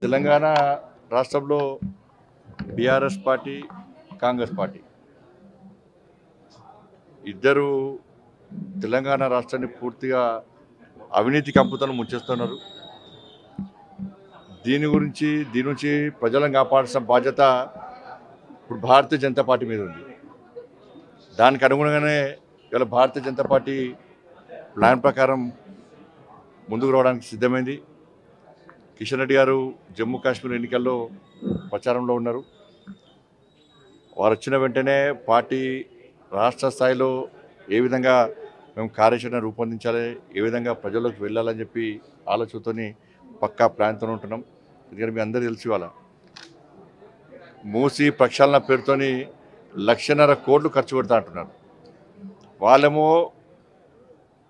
తెలంగాణ రాష్ట్రంలో BRS party, Congress party ఇద్దరు తెలంగాణ రాష్ట్రాన్ని పూర్తిగా అవినీతి కంపుతను ముంచేస్తున్నారు. దీని నుంచి ప్రజలను కాపాడాల్సిన బాధ్యత ఇప్పుడు భారతీయ జనతా పార్టీ మీద ఉంది. దానికి అనుగుణంగానే ఇలా భారతీయ జనతా పార్టీ ప్లాన్ ప్రకారం ముందుకు రావడానికి సిద్ధమైంది. కిషన్ రెడ్డి గారు జమ్మూ కాశ్మీర్ ఎన్నికల్లో ప్రచారంలో ఉన్నారు. వారు వచ్చిన వెంటనే పార్టీ రాష్ట్ర స్థాయిలో ఏ విధంగా మేము కార్యాచరణ రూపొందించాలి, ఏ విధంగా ప్రజల్లోకి వెళ్ళాలని చెప్పి ఆలోచనతోని పక్కా ప్లాన్తో ఉంటున్నాం. ఎందుకంటే మీ అందరూ తెలిసి వాళ్ళ మూసి ప్రక్షాళన పేరుతోని 1.5 కోట్లు ఖర్చు పెడతా అంటున్నారు. వాళ్ళేమో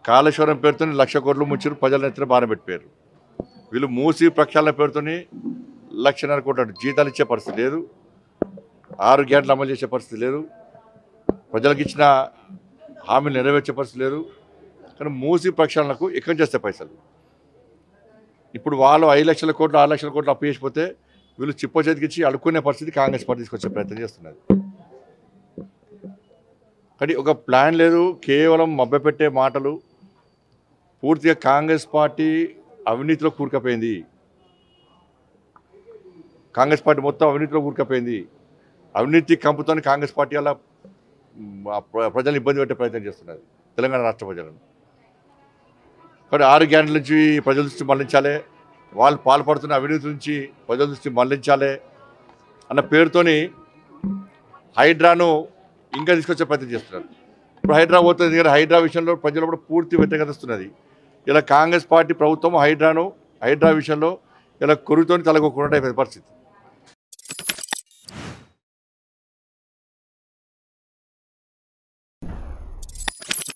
కాళేశ్వరం పేరుతో 1,00,000 కోట్లు ముంచారు, ప్రజల ఎత్తున బాగా పెట్టిపోయారు. వీళ్ళు మూసి ప్రక్షాళన పేరుతోని 1,50,000 కోట్లు జీతాలు ఇచ్చే పరిస్థితి లేదు, 6 గ్యారెంటీలు అమలు చేసే పరిస్థితి లేదు, ప్రజలకు ఇచ్చిన హామీలు నెరవేర్చే పరిస్థితి లేదు. కానీ మూసి ప్రక్షాళనకు ఎక్కడి చేస్తే పైసలు ఇప్పుడు వాళ్ళు 5,00,000 కోట్లు 6,00,000 కోట్లు అప్పు చేసిపోతే వీళ్ళు చిప్ప చేతికిచ్చి అడుక్కునే పరిస్థితి కాంగ్రెస్ పార్టీ తీసుకొచ్చే ప్రయత్నం చేస్తున్నది. కానీ ఒక ప్లాన్ లేదు, కేవలం మభ్యపెట్టే మాటలు. పూర్తిగా కాంగ్రెస్ పార్టీ అవినీతిలో కూరుకుపోయింది. కాంగ్రెస్ పార్టీ మొత్తం అవినీతిలో కూరుకుపోయింది. అవినీతి కంపుతోని కాంగ్రెస్ పార్టీ అలా ప్రజలను ఇబ్బంది పెట్టే ప్రయత్నం చేస్తున్నది తెలంగాణ రాష్ట్ర ప్రజలను. కాబట్టి 6 గ్యారెంటీల నుంచి ప్రజల దృష్టి మళ్లించాలి, వాళ్ళు పాల్పడుతున్న అవినీతి నుంచి ప్రజల దృష్టి మళ్లించాలి అన్న పేరుతోని హైడ్రాను ఇంకా తీసుకొచ్చే ప్రయత్నం చేస్తున్నారు. ఇప్పుడు హైడ్రా పోతుంది, దగ్గర హైడ్రా విషయంలో ప్రజలు కూడా పూర్తి వ్యతిరేకత వస్తున్నది. ఇలా కాంగ్రెస్ పార్టీ ప్రభుత్వం హైడ్రా విషయంలో ఇలా కొరుతోని తలగొకుండా పరిస్థితి.